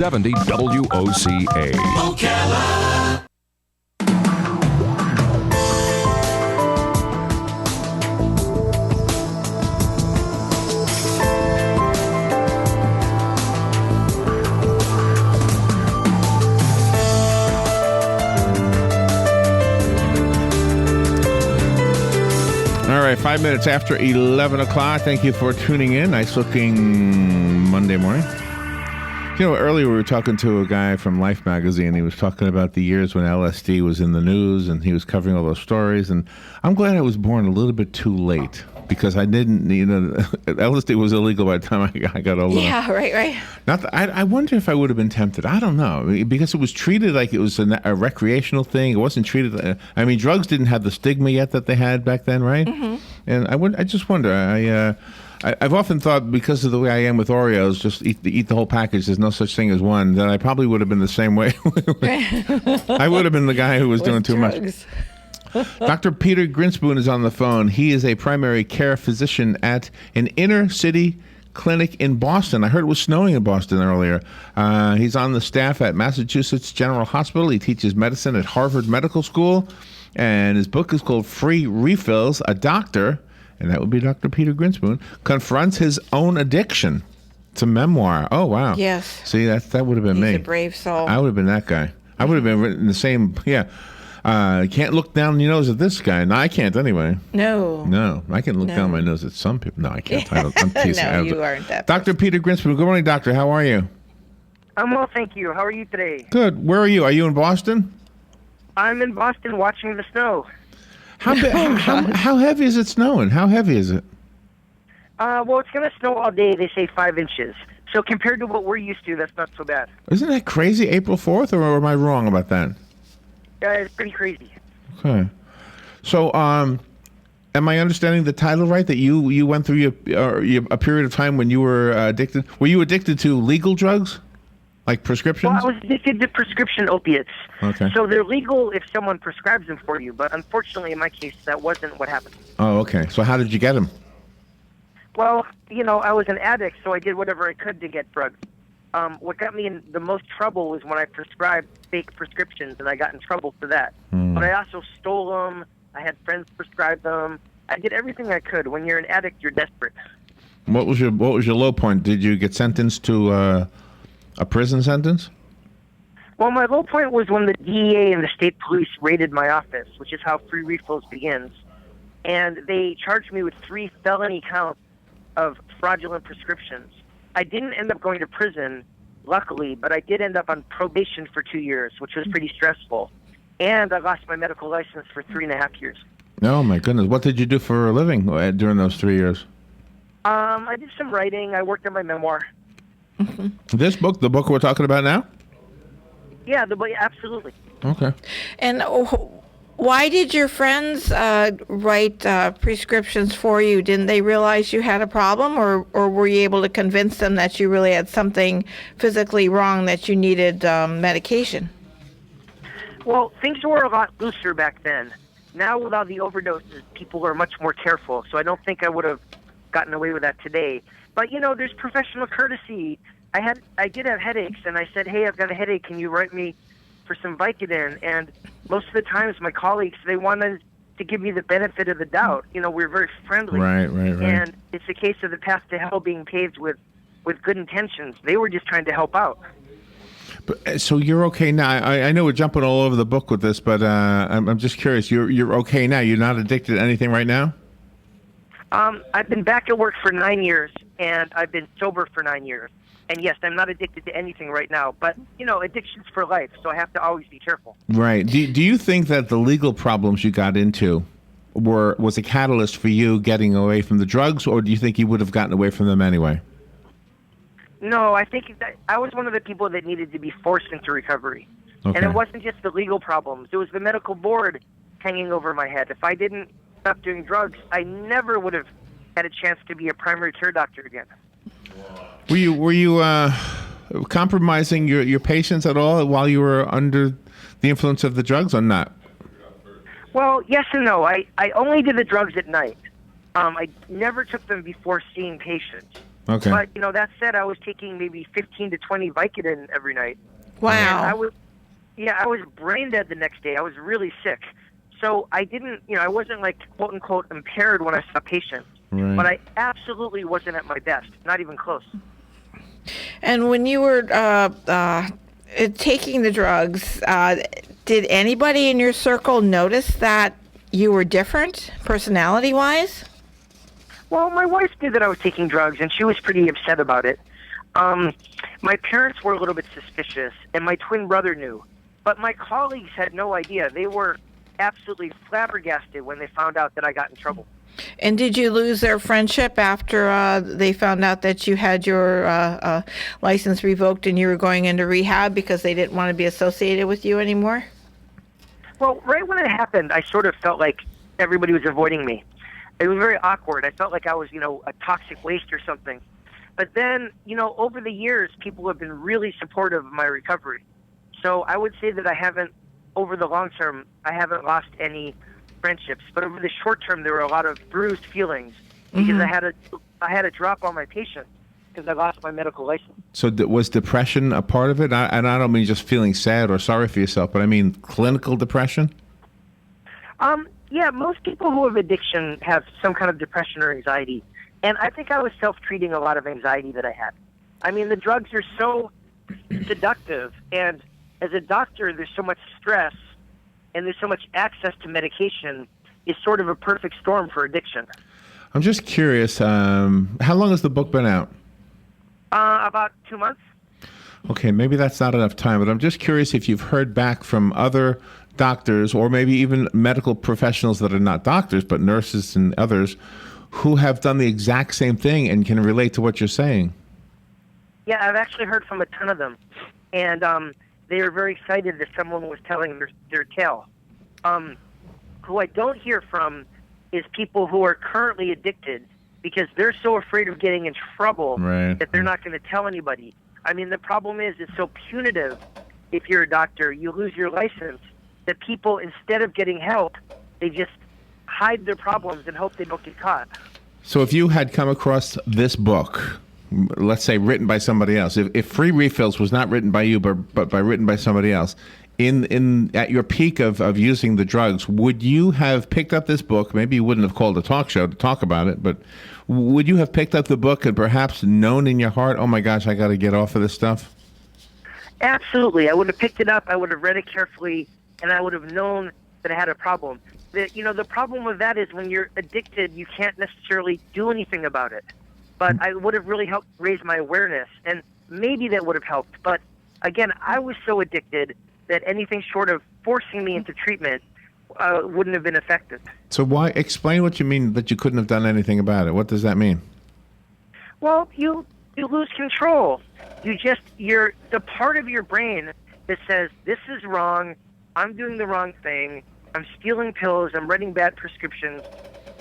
70 WOCA. Ocala. All right, 5 minutes after 11 o'clock. Thank you for tuning in. Nice looking Monday morning. You know, earlier we were talking to a guy from Life magazine. He was talking about the years when LSD was in the news, and he was covering all those stories. And I'm glad I was born a little bit too late, because I didn't, LSD was illegal by the time I got older. Yeah, right. Not that, I wonder if I would have been tempted. I don't know, because it was treated like it was a recreational thing. It wasn't treated. Drugs didn't have the stigma yet that they had back then, right? Mm-hmm. And I just wonder. I've often thought, because of the way I am with Oreos, just eat the whole package. There's no such thing as one. That I probably would have been the same way. I would have been the guy who was doing too much. Dr. Peter Grinspoon is on the phone. He is a primary care physician at an inner city clinic in Boston. I heard it was snowing in Boston earlier. He's on the staff at Massachusetts General Hospital. He teaches medicine at Harvard Medical School. And his book is called Free Refills. A doctor, and that would be Dr. Peter Grinspoon, confronts his own addiction. It's a memoir. Oh, wow. Yes. See, that would have been me. He's a brave soul. I would have been that guy. I would have been written the same, can't look down your nose at this guy. No, I can't anyway. No, I can look down my nose at some people. No, I can't. I'm teasing. No, you aren't that Dr. Peter Grinspoon. Good morning, doctor. How are you? I'm well, thank you. How are you today? Good. Where are you? Are you in Boston? I'm in Boston watching the snow. How heavy is it snowing? How heavy is it? Well, it's going to snow all day. They say 5 inches. So compared to what we're used to, that's not so bad. Isn't that crazy? April 4th, or am I wrong about that? It's pretty crazy. Okay. So, am I understanding the title right? That you went through a period of time when you were addicted? Were you addicted to legal drugs? Like prescriptions? Well, I was addicted to prescription opiates. Okay. So they're legal if someone prescribes them for you, but unfortunately in my case, that wasn't what happened. Oh, okay. So how did you get them? Well, I was an addict, so I did whatever I could to get drugs. What got me in the most trouble was when I prescribed fake prescriptions, and I got in trouble for that. But I also stole them. I had friends prescribe them. I did everything I could. When you're an addict, you're desperate. What was your low point? Did you get sentenced to a prison sentence? Well, my low point was when the DEA and the state police raided my office, which is how Free Refills begins. And they charged me with 3 felony counts of fraudulent prescriptions. I didn't end up going to prison, luckily, but I did end up on probation for 2 years, which was pretty stressful. And I lost my medical license for 3.5 years. Oh, my goodness. What did you do for a living during those 3 years? I did some writing. I worked on my memoir. This book, the book we're talking about now? Yeah, absolutely. Okay. And why did your friends write prescriptions for you? Didn't they realize you had a problem, or were you able to convince them that you really had something physically wrong, that you needed medication? Well, things were a lot looser back then. Now, with all the overdoses, people are much more careful, so I don't think I would have gotten away with that today. But, there's professional courtesy. I did have headaches, and I said, hey, I've got a headache. Can you write me for some Vicodin? And most of the times, my colleagues, they wanted to give me the benefit of the doubt. We're very friendly. Right. And it's a case of the path to hell being paved with good intentions. They were just trying to help out. But, so you're okay now. I know we're jumping all over the book with this, but I'm just curious. You're okay now? You're not addicted to anything right now? I've been back at work for 9 years, and I've been sober for 9 years. And yes, I'm not addicted to anything right now, but, addiction's for life, so I have to always be careful. Right. Do you think that the legal problems you got into was a catalyst for you getting away from the drugs, or do you think you would have gotten away from them anyway? No, I think that I was one of the people that needed to be forced into recovery. Okay. And it wasn't just the legal problems. It was the medical board hanging over my head. If I didn't stop doing drugs, I never would have had a chance to be a primary care doctor again. Were you compromising your patients at all while you were under the influence of the drugs, or not? Well, yes and no. I only did the drugs at night. I never took them before seeing patients. Okay. But, that said, I was taking maybe 15 to 20 Vicodin every night. Wow. And I was brain dead the next day. I was really sick. So I didn't, I wasn't like, quote unquote, impaired when I saw patients. Right. But I absolutely wasn't at my best, not even close. And when you were taking the drugs, did anybody in your circle notice that you were different personality-wise? Well, my wife did that I was taking drugs, and she was pretty upset about it. My parents were a little bit suspicious, and my twin brother knew. But my colleagues had no idea. They were absolutely flabbergasted when they found out that I got in trouble. And did you lose their friendship after they found out that you had your license revoked and you were going into rehab because they didn't want to be associated with you anymore? Well, right when it happened, I sort of felt like everybody was avoiding me. It was very awkward. I felt like I was, a toxic waste or something. But then, over the years, people have been really supportive of my recovery. So I would say that I haven't, over the long term, I haven't lost any friendships. But over the short term, there were a lot of bruised feelings because I had to drop all my patients because I lost my medical license. So was depression a part of it? And I don't mean just feeling sad or sorry for yourself, but I mean clinical depression? Yeah, most people who have addiction have some kind of depression or anxiety. And I think I was self-treating a lot of anxiety that I had. I mean, the drugs are so seductive, and as a doctor, there's so much stress, and there's so much access to medication. It's sort of a perfect storm for addiction. I'm just curious, how long has the book been out? About 2 months. Okay, maybe that's not enough time, but I'm just curious if you've heard back from other doctors or maybe even medical professionals that are not doctors, but nurses and others who have done the exact same thing and can relate to what you're saying. Yeah, I've actually heard from a ton of them, and they were very excited that someone was telling their tale. Who I don't hear from is people who are currently addicted because they're so afraid of getting in trouble that they're not going to tell anybody. I mean, the problem is it's so punitive if you're a doctor, you lose your license, that people, instead of getting help, they just hide their problems and hope they don't get caught. So if you had come across this book, let's say written by somebody else, if Free Refills was not written by you but written by somebody else, at your peak of using the drugs, would you have picked up this book? Maybe you wouldn't have called a talk show to talk about it, but would you have picked up the book and perhaps known in your heart, oh my gosh, I got to get off of this stuff? Absolutely. I would have picked it up, I would have read it carefully, and I would have known that I had a problem. The problem with that is when you're addicted, you can't necessarily do anything about it. But I would have really helped raise my awareness, and maybe that would have helped. But again, I was so addicted that anything short of forcing me into treatment wouldn't have been effective. So explain what you mean that you couldn't have done anything about it. What does that mean? Well, you lose control. You're the part of your brain that says, this is wrong, I'm doing the wrong thing, I'm stealing pills, I'm writing bad prescriptions.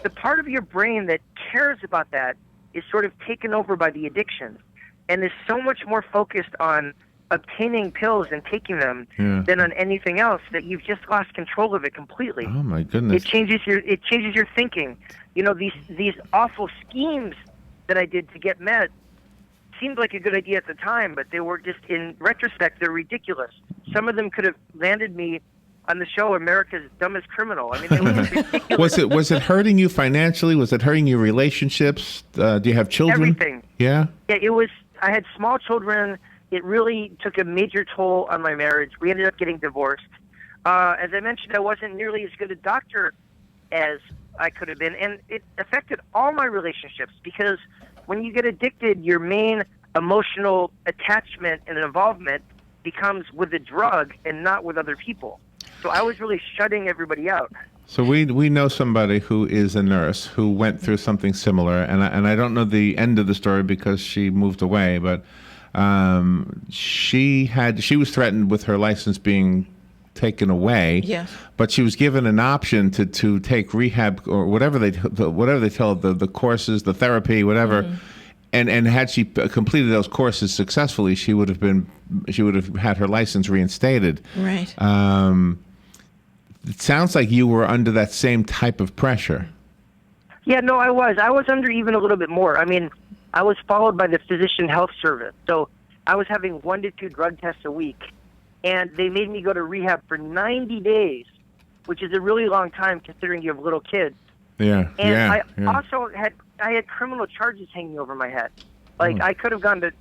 The part of your brain that cares about that is sort of taken over by the addiction and is so much more focused on obtaining pills and taking them than on anything else that you've just lost control of it completely. Oh my goodness. It changes your thinking. These awful schemes that I did to get med seemed like a good idea at the time, but they were just, in retrospect, they're ridiculous. Some of them could have landed me on the show America's Dumbest Criminal. I mean, they were ridiculous. Was it hurting you financially? Was it hurting your relationships? Do you have children? Everything. Yeah? Yeah, it was. I had small children. It really took a major toll on my marriage. We ended up getting divorced. As I mentioned, I wasn't nearly as good a doctor as I could have been, and it affected all my relationships because when you get addicted, your main emotional attachment and involvement becomes with the drug and not with other people. So I was really shutting everybody out. So we know somebody who is a nurse who went through something similar, and I don't know the end of the story because she moved away, but she was threatened with her license being taken away. Yes. But she was given an option to take rehab or whatever they tell the courses, the therapy, whatever. Mm-hmm. And had she completed those courses successfully, she would have had her license reinstated. Right. It sounds like you were under that same type of pressure. Yeah, no, I was. I was under even a little bit more. I mean, I was followed by the Physician Health Service. So I was having 1 to 2 drug tests a week, and they made me go to rehab for 90 days, which is a really long time considering you have little kids. Yeah. And yeah. also had criminal charges hanging over my head. Like, I could have gone to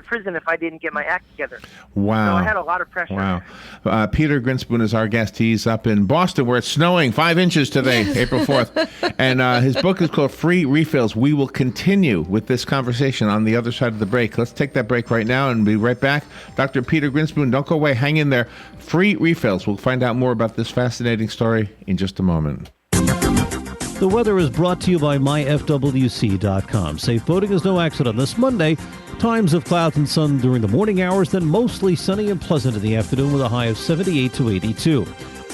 prison if I didn't get my act together. Wow. So I had a lot of pressure. Wow. Peter Grinspoon is our guest. He's up in Boston where it's snowing 5 inches today, April 4th. And his book is called Free Refills. We will continue with this conversation on the other side of the break. Let's take that break right now and be right back. Dr. Peter Grinspoon, don't go away. Hang in there. Free Refills. We'll find out more about this fascinating story in just a moment. The weather is brought to you by myfwc.com. Safe boating is no accident. This Monday, times of clouds and sun during the morning hours, then mostly sunny and pleasant in the afternoon with a high of 78 to 82.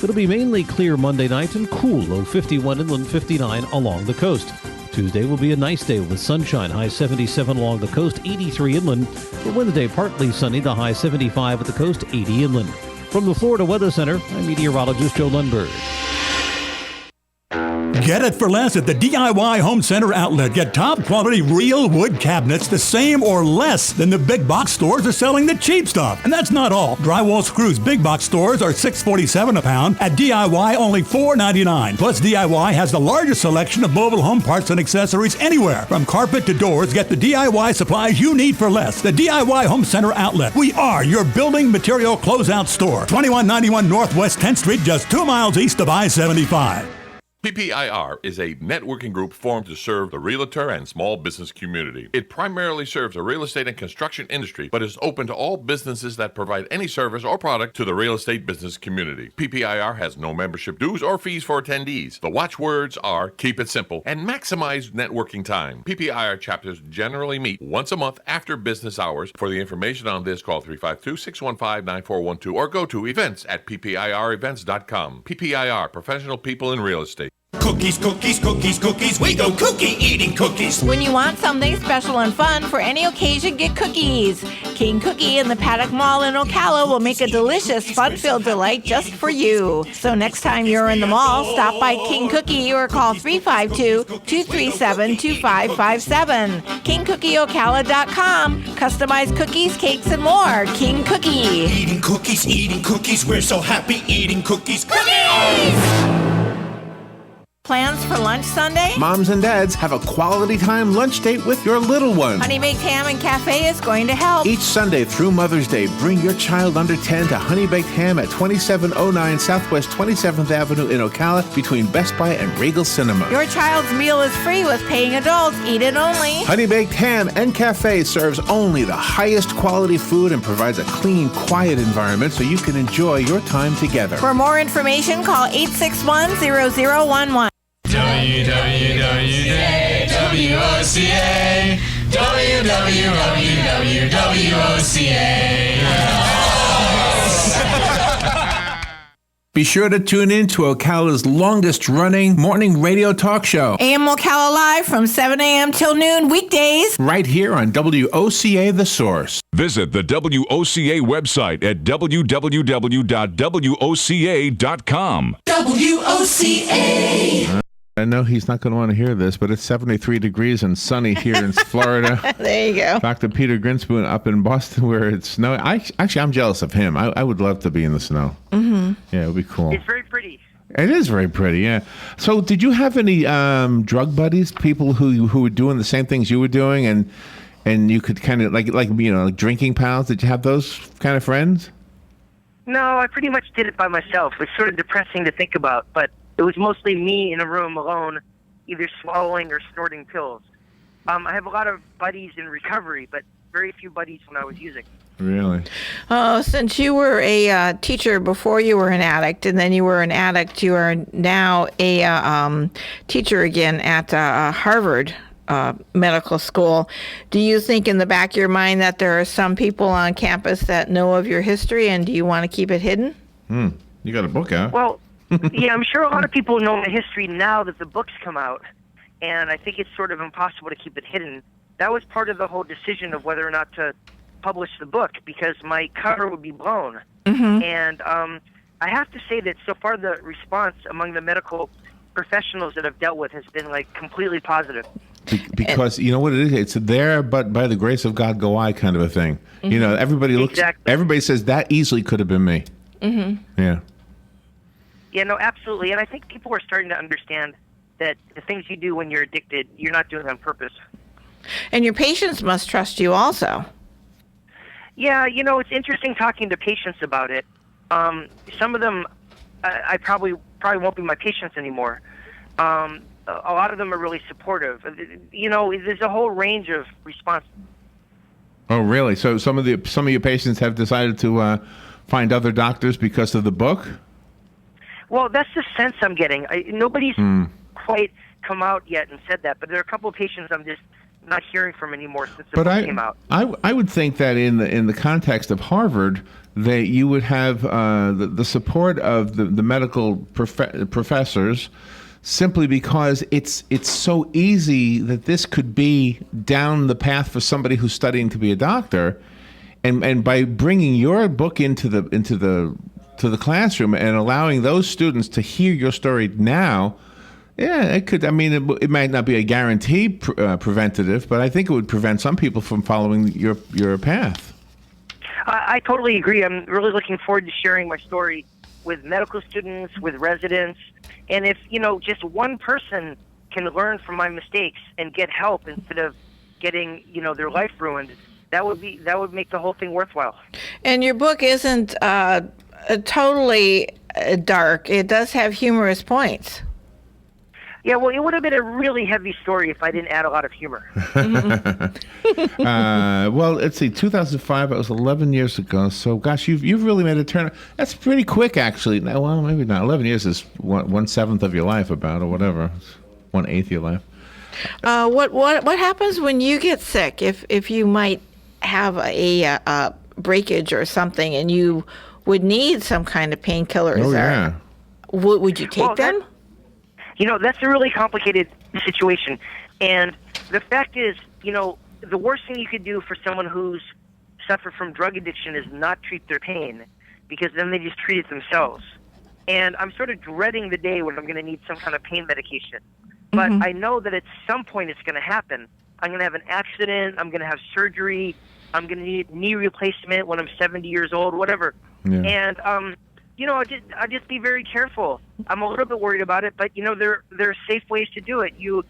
It'll be mainly clear Monday night and cool, low 51 inland, 59 along the coast. Tuesday will be a nice day with sunshine, high 77 along the coast, 83 inland. For Wednesday, partly sunny, the high 75 at the coast, 80 inland. From the Florida Weather Center, I'm meteorologist Joe Lundberg. Get it for less at the DIY Home Center outlet. Get top quality real wood cabinets the same or less than the big box stores are selling the cheap stuff. And that's not all. Drywall screws big box stores are $6.47 a pound. At DIY only $4.99. Plus DIY has the largest selection of mobile home parts and accessories anywhere. From carpet to doors, get the DIY supplies you need for less. The DIY Home Center outlet. We are your building material closeout store. 2191 Northwest 10th Street, just 2 miles east of I-75. PPIR is a networking group formed to serve the realtor and small business community. It primarily serves the real estate and construction industry, but is open to all businesses that provide any service or product to the real estate business community. PPIR has no membership dues or fees for attendees. The watchwords are keep it simple and maximize networking time. PPIR chapters generally meet once a month after business hours. For the information on this, call 352-615-9412 or go to events@ppirevents.com. PPIR, professional people in real estate. Cookies, cookies, cookies, cookies. We go cookie eating cookies. When you want something special and fun for any occasion, get cookies. King Cookie in the Paddock Mall in Ocala will make a delicious, fun-filled delight just for you. So next time you're in the mall, stop by King Cookie or call 352-237-2557. KingCookieOcala.com. Customized cookies, cakes, and more. King Cookie. Eating cookies. We're so happy eating cookies. Cookies! Plans for lunch Sunday? Moms and dads, have a quality time lunch date with your little ones. Honey Baked Ham and Cafe is going to help. Each Sunday through Mother's Day, bring your child under 10 to Honey Baked Ham at 2709 Southwest 27th Avenue in Ocala between Best Buy and Regal Cinema. Your child's meal is free with paying adults. Eat it only. Honey Baked Ham and Cafe serves only the highest quality food and provides a clean, quiet environment so you can enjoy your time together. For more information, call 861-0011. WWOCA, WWOCA. Be sure to tune in to Ocala's longest-running morning radio talk show. AM Ocala Live from 7 a.m. till noon, weekdays. Right here on WOCA The Source. Visit the WOCA website at www.woca.com. WOCA. I know he's not going to want to hear this, but it's 73 degrees and sunny here in Florida. There you go. Dr. Peter Grinspoon up in Boston where it's snowing. I'm jealous of him. I would love to be in the snow. Mm-hmm. Yeah, it would be cool. It's very pretty. It is very pretty, yeah. So did you have any drug buddies, people who were doing the same things you were doing and you could kind of, like drinking pals? Did you have those kind of friends? No, I pretty much did it by myself. It's sort of depressing to think about, but it was mostly me in a room alone, either swallowing or snorting pills. I have a lot of buddies in recovery, but very few buddies when I was using. Really? Since you were a teacher before you were an addict, and then you were an addict, you are now a teacher again at Harvard Medical School. Do you think in the back of your mind that there are some people on campus that know of your history, and do you want to keep it hidden? You got a book out. Well, yeah, I'm sure a lot of people know my history now that the book's come out, and I think it's sort of impossible to keep it hidden. That was part of the whole decision of whether or not to publish the book, because my cover would be blown. Mm-hmm. And I have to say that so far the response among the medical professionals that I've dealt with has been, like, completely positive. Because you know what it is? It's there, but by the grace of God go I kind of a thing. You know, everybody looks. Exactly. Everybody says that easily could have been me. Yeah. Yeah, no, absolutely. And I think people are starting to understand that the things you do when you're addicted, you're not doing on purpose. And your patients must trust you also. Yeah, you know, it's interesting talking to patients about it. Some of them, I probably won't be my patients anymore. A lot of them are really supportive. You know, there's a whole range of responses. Oh, really? So some of your patients have decided to find other doctors because of the book? Well, that's the sense I'm getting. Nobody's quite come out yet and said that, but there are a couple of patients I'm just not hearing from anymore since the book came out. I would think that in the context of Harvard, that you would have the support of the medical professors, simply because it's so easy that this could be down the path for somebody who's studying to be a doctor, and by bringing your book into the classroom and allowing those students to hear your story now. Yeah, it could. I mean, it might not be a guarantee preventative, but I think it would prevent some people from following your path. I totally agree. I'm really looking forward to sharing my story with medical students, with residents, and if just one person can learn from my mistakes and get help instead of getting their life ruined, that would make the whole thing worthwhile. And your book isn't totally dark. It does have humorous points. Yeah, well, it would have been a really heavy story if I didn't add a lot of humor. Well, let's see, 2005, that was 11 years ago. So, gosh, you've really made a turn. That's pretty quick, actually. Now, well, maybe not. 11 years is 1/7 of your life, about, or whatever. 1/8 of your life. What happens when you get sick? If you might have a breakage or something, and you would need some kind of painkiller, would you take them? That's a really complicated situation. And the fact is, the worst thing you could do for someone who's suffered from drug addiction is not treat their pain, because then they just treat it themselves. And I'm sort of dreading the day when I'm going to need some kind of pain medication. But I know that at some point it's going to happen. I'm going to have an accident. I'm going to have surgery. I'm going to need knee replacement when I'm 70 years old, whatever. Yeah. And, I just be very careful. I'm a little bit worried about it, but there are safe ways to do it. You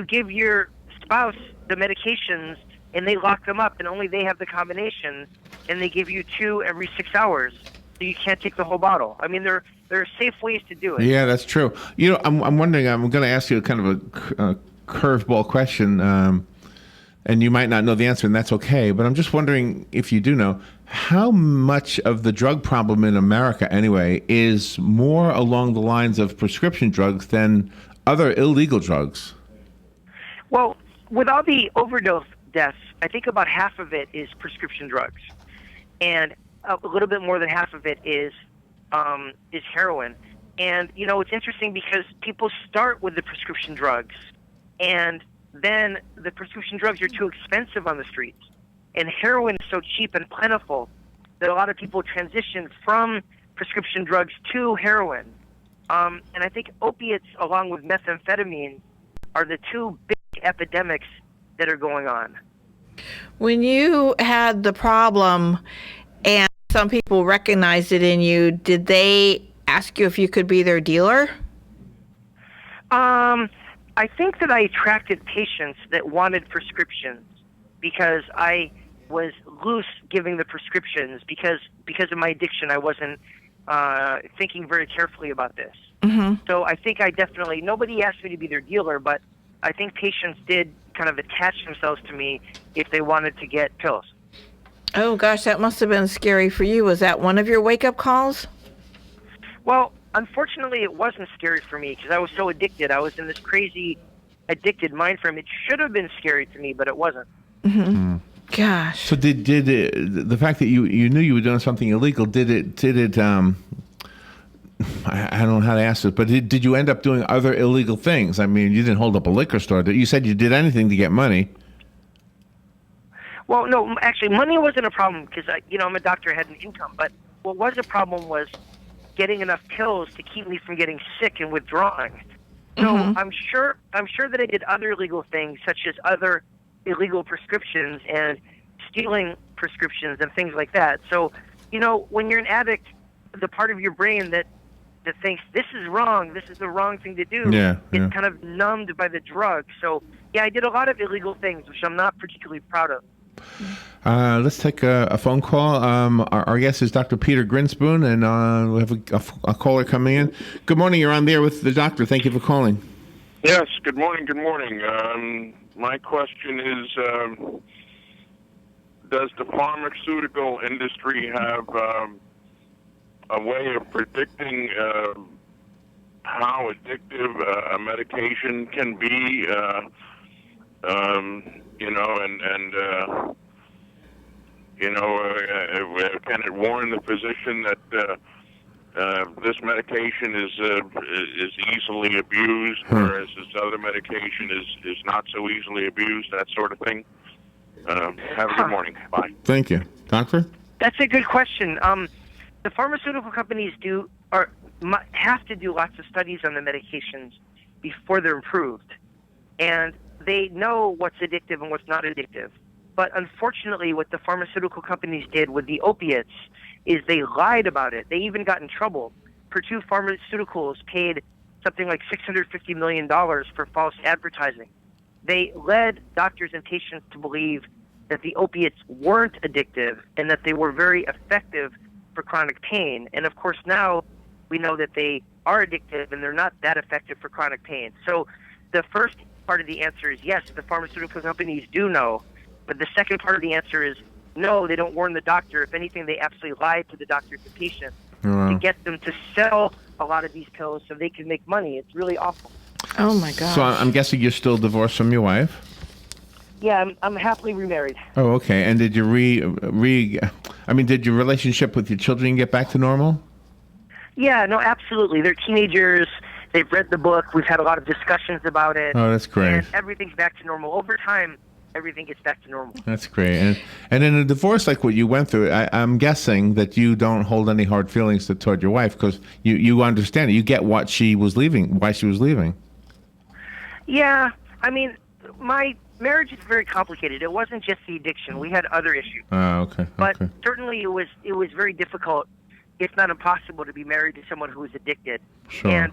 give your spouse the medications, and they lock them up, and only they have the combination, and they give you 2 every 6 hours, so you can't take the whole bottle. I mean, there are safe ways to do it. Yeah, that's true. I'm wondering. I'm going to ask you kind of a curveball question, and you might not know the answer, and that's okay. But I'm just wondering if you do know. How much of the drug problem in America, anyway, is more along the lines of prescription drugs than other illegal drugs? Well, with all the overdose deaths, I think about half of it is prescription drugs, and a little bit more than half of it is heroin. And it's interesting because people start with the prescription drugs, and then the prescription drugs are too expensive on the streets. And heroin is so cheap and plentiful that a lot of people transition from prescription drugs to heroin. And I think opiates, along with methamphetamine, are the two big epidemics that are going on. When you had the problem and some people recognized it in you, did they ask you if you could be their dealer? I think that I attracted patients that wanted prescriptions because I was loose giving the prescriptions because of my addiction. I wasn't thinking very carefully about this. So I think nobody asked me to be their dealer, but I think patients did kind of attach themselves to me if they wanted to get pills. Oh gosh, that must have been scary for you. Was that one of your wake-up calls? Well, unfortunately it wasn't scary for me because I was so addicted. I was in this crazy addicted mind frame. It should have been scary to me, but it wasn't. Gosh. So did the fact that you knew you were doing something illegal, did it I don't know how to ask this, but did you end up doing other illegal things? I mean, you didn't hold up a liquor store. You said you did anything to get money. Well, no, actually, money wasn't a problem because I'm a doctor, I had an income. But what was a problem was getting enough pills to keep me from getting sick and withdrawing. So I'm sure that I did other illegal things, such as other illegal prescriptions and stealing prescriptions and things like that. So, when you're an addict, the part of your brain that thinks this is wrong, this is the wrong thing to do, is kind of numbed by the drug. So, I did a lot of illegal things, which I'm not particularly proud of. Let's take a phone call. Our guest is Dr. Peter Grinspoon, and we have a caller coming in. Good morning. You're on there with the doctor. Thank you for calling. Yes, good morning, good morning. My question is, does the pharmaceutical industry have a way of predicting how addictive a medication can be, can it warn the physician that this medication is easily abused, whereas this other medication is not so easily abused, that sort of thing? Have a good morning. Bye. Thank you. Doctor? That's a good question. The pharmaceutical companies have to do lots of studies on the medications before they're approved. And they know what's addictive and what's not addictive. But unfortunately, what the pharmaceutical companies did with the opiates is they lied about it. They even got in trouble. Purdue Pharmaceuticals paid something like $650 million for false advertising. They led doctors and patients to believe that the opiates weren't addictive and that they were very effective for chronic pain. And of course, now we know that they are addictive and they're not that effective for chronic pain. So the first part of the answer is yes, the pharmaceutical companies do know. But the second part of the answer is no, they don't warn the doctor. If anything, they absolutely lie to the doctor and the patient to get them to sell a lot of these pills so they can make money. It's really awful. Oh, my God. So I'm guessing you're still divorced from your wife? Yeah, I'm happily remarried. Oh, okay. And did you did your relationship with your children get back to normal? Yeah, no, absolutely. They're teenagers. They've read the book. We've had a lot of discussions about it. Oh, that's great. And everything's back to normal. Over time, everything gets back to normal. That's great. And in a divorce like what you went through, I'm guessing that you don't hold any hard feelings toward your wife because you understand it. You get why she was leaving. Yeah, I mean, my marriage is very complicated. It wasn't just the addiction. We had other issues. Oh, okay. But certainly it was very difficult, if not impossible, to be married to someone who was addicted. Sure. And,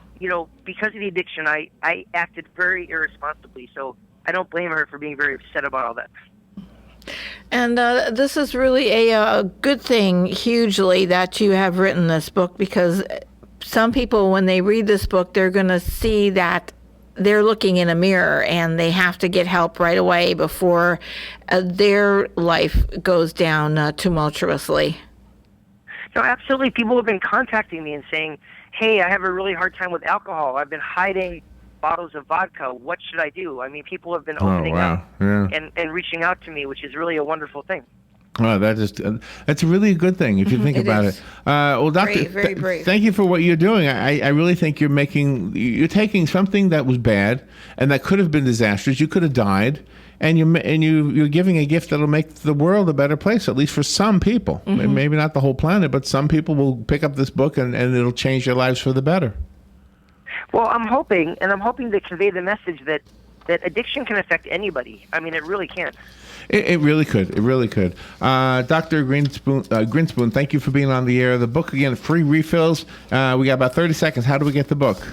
because of the addiction, I acted very irresponsibly. So I don't blame her for being very upset about all that. And this is really a good thing, hugely, that you have written this book, because some people, when they read this book, they're going to see that they're looking in a mirror and they have to get help right away before their life goes down tumultuously. No, absolutely. People have been contacting me and saying, hey, I have a really hard time with alcohol. I've been hiding bottles of vodka. What should I do? I mean, people have been opening up and reaching out to me, which is really a wonderful thing. Oh, that's a really good thing if you think about it. Well, Doctor, very brave. Thank you for what you're doing. I really think you're taking something that was bad and that could have been disastrous. You could have died, and you're giving a gift that'll make the world a better place, at least for some people. Mm-hmm. Maybe not the whole planet, but some people will pick up this book and it'll change their lives for the better. Well, I'm hoping to convey the message that addiction can affect anybody. I mean, it really can. It really could. It really could. Dr. Grinspoon, thank you for being on the air. The book, again, free refills. We got about 30 seconds. How do we get the book?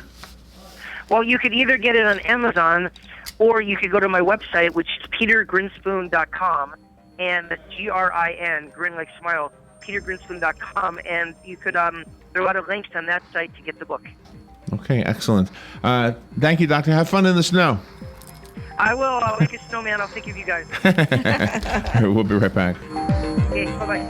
Well, you could either get it on Amazon or you could go to my website, which is petergrinspoon.com, and that's Grin, grin like smile, petergrinspoon.com, and you could, there are a lot of links on that site to get the book. Okay, excellent. Thank you, Doctor. Have fun in the snow. I will. I'll make a snowman. I'll think of you guys. We'll be right back. Okay, bye-bye.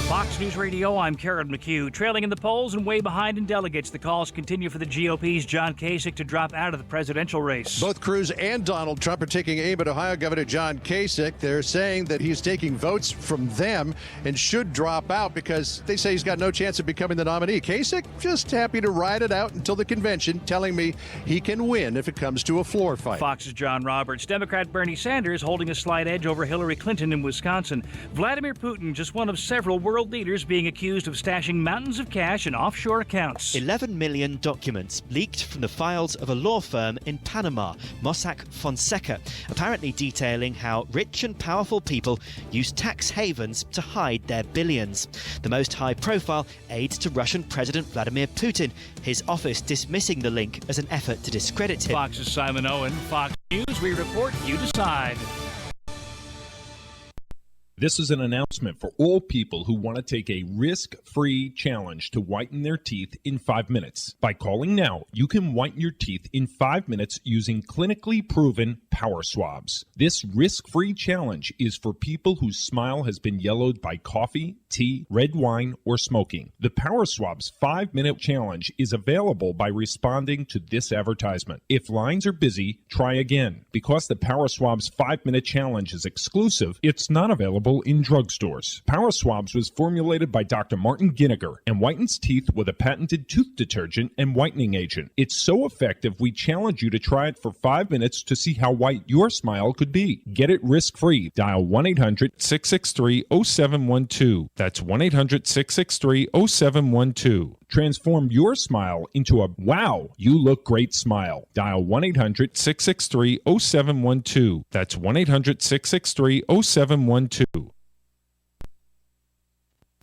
Fox News Radio Radio, I'm Karen McHugh. Trailing in the polls and way behind in delegates, the calls continue for the GOP's John Kasich to drop out of the presidential race. Both Cruz and Donald Trump are taking aim at Ohio Governor John Kasich. They're saying that he's taking votes from them and should drop out because they say he's got no chance of becoming the nominee. Kasich just happy to ride it out until the convention, telling me he can win if it comes to a floor fight. Fox's John Roberts. Democrat Bernie Sanders holding a slight edge over Hillary Clinton in Wisconsin. Vladimir Putin, just one of several world leaders being accused of stashing mountains of cash in offshore accounts. 11 million documents leaked from the files of a law firm in Panama, Mossack Fonseca, apparently detailing how rich and powerful people use tax havens to hide their billions. The most high-profile aides to Russian President Vladimir Putin, his office dismissing the link as an effort to discredit him. Fox's Simon Owen. Fox News, we report, you decide. This is an announcement for all people who want to take a risk-free challenge to whiten their teeth in 5 minutes. By calling now, you can whiten your teeth in 5 minutes using clinically proven power swabs. This risk-free challenge is for people whose smile has been yellowed by coffee, tea, red wine, or smoking. The Power Swabs 5-minute challenge is available by responding to this advertisement. If lines are busy, try again. Because the Power Swabs 5-minute challenge is exclusive, it's not available in drugstores. Power Swabs was formulated by Dr. Martin Ginniger and whitens teeth with a patented tooth detergent and whitening agent. It's so effective, we challenge you to try it for 5 minutes to see how white your smile could be. Get it risk-free. Dial 1-800-663-0712. That's 1-800-663-0712. Transform your smile into a wow, you look great smile. Dial 1-800-663-0712. That's 1-800-663-0712.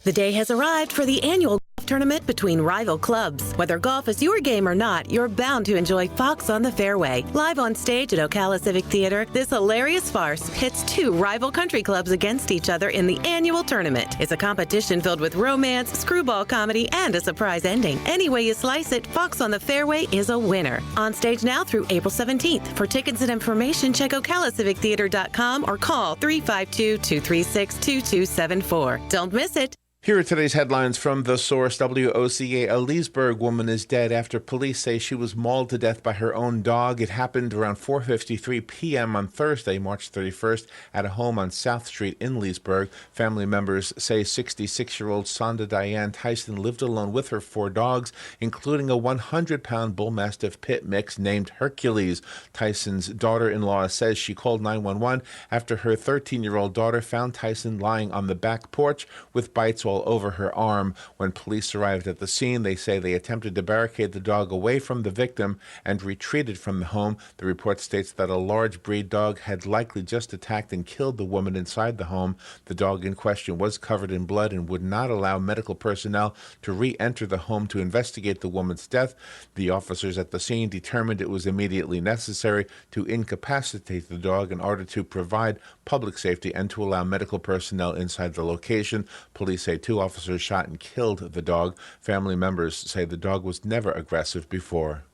The day has arrived for the annual golf tournament between rival clubs. Whether golf is your game or not, you're bound to enjoy Fox on the Fairway. Live on stage at Ocala Civic Theater, this hilarious farce pits two rival country clubs against each other in the annual tournament. It's a competition filled with romance, screwball comedy, and a surprise ending. Any way you slice it, Fox on the Fairway is a winner. On stage now through April 17th. For tickets and information, check OcalaCivicTheater.com or call 352-236-2274. Don't miss it. Here are today's headlines from The Source. WOCA, a Leesburg woman is dead after police say she was mauled to death by her own dog. It happened around 4:53 p.m. on Thursday, March 31st, at a home on South Street in Leesburg. Family members say 66-year-old Sonda Diane Tyson lived alone with her 4 dogs, including a 100-pound Bull Mastiff Pit mix named Hercules. Tyson's daughter-in-law says she called 911 after her 13-year-old daughter found Tyson lying on the back porch with bites all over her arm. When police arrived at the scene, they say they attempted to barricade the dog away from the victim and retreated from the home. The report states that a large breed dog had likely just attacked and killed the woman inside the home. The dog in question was covered in blood and would not allow medical personnel to re-enter the home to investigate the woman's death. The officers at the scene determined it was immediately necessary to incapacitate the dog in order to provide public safety and to allow medical personnel inside the location. Police say 2 officers shot and killed the dog. Family members say the dog was never aggressive before.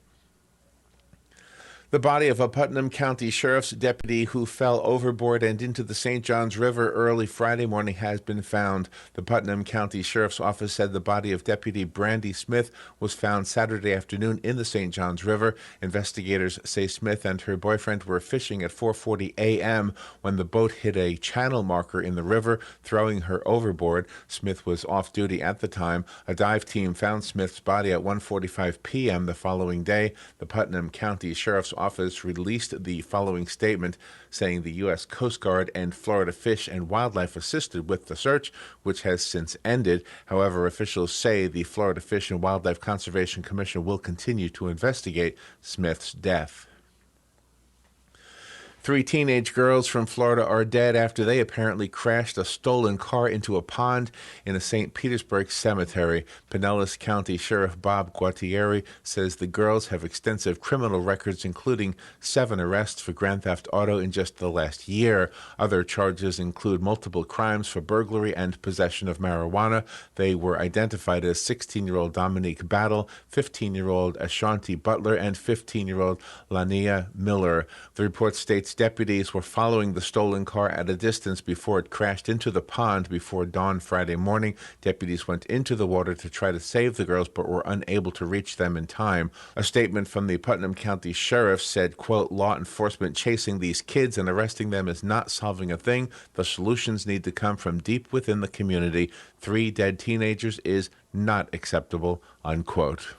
The body of a Putnam County Sheriff's deputy who fell overboard and into the St. Johns River early Friday morning has been found. The Putnam County Sheriff's Office said the body of Deputy Brandy Smith was found Saturday afternoon in the St. Johns River. Investigators say Smith and her boyfriend were fishing at 4:40 a.m. when the boat hit a channel marker in the river, throwing her overboard. Smith was off duty at the time. A dive team found Smith's body at 1:45 p.m. the following day. The Putnam County Sheriff's Office released the following statement, saying the U.S. Coast Guard and Florida Fish and Wildlife assisted with the search, which has since ended. However, officials say the Florida Fish and Wildlife Conservation Commission will continue to investigate Smith's death. 3 teenage girls from Florida are dead after they apparently crashed a stolen car into a pond in a St. Petersburg cemetery. Pinellas County Sheriff Bob Guattieri says the girls have extensive criminal records, including 7 arrests for grand theft auto in just the last year. Other charges include multiple crimes for burglary and possession of marijuana. They were identified as 16-year-old Dominique Battle, 15-year-old Ashanti Butler, and 15-year-old Lania Miller. The report states deputies were following the stolen car at a distance before it crashed into the pond before dawn Friday morning. Deputies went into the water to try to save the girls, but were unable to reach them in time. A statement from the Putnam County Sheriff said, quote, "Law enforcement chasing these kids and arresting them is not solving a thing. The solutions need to come from deep within the community. 3 dead teenagers is not acceptable," unquote.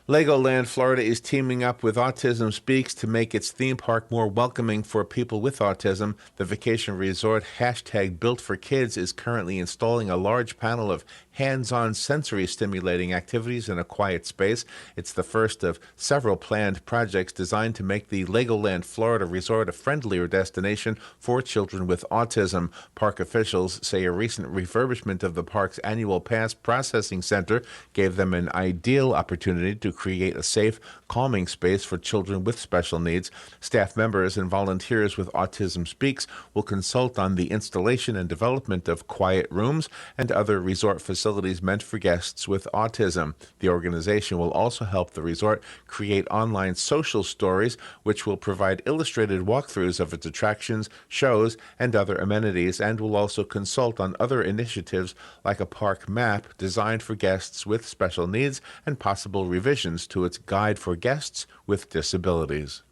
Legoland Florida is teaming up with Autism Speaks to make its theme park more welcoming for people with autism. The vacation resort #Built for Kids is currently installing a large panel of hands-on sensory stimulating activities in a quiet space. It's the first of several planned projects designed to make the Legoland Florida resort a friendlier destination for children with autism. Park officials say a recent refurbishment of the park's annual pass processing center gave them an ideal opportunity to create a safe, calming space for children with special needs. Staff members and volunteers with Autism Speaks will consult on the installation and development of quiet rooms and other resort facilities meant for guests with autism. The organization will also help the resort create online social stories, which will provide illustrated walkthroughs of its attractions, shows, and other amenities, and will also consult on other initiatives like a park map designed for guests with special needs and possible revisions to its guide for guests with disabilities.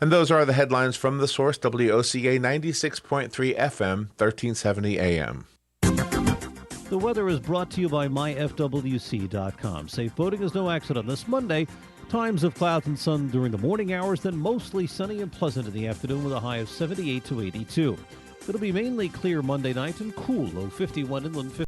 And those are the headlines from The Source, WOCA 96.3 FM, 1370 AM. The weather is brought to you by myfwc.com. Safe boating is no accident this Monday. Times of clouds and sun during the morning hours, then mostly sunny and pleasant in the afternoon with a high of 78 to 82. It'll be mainly clear Monday night and cool, low 51 inland.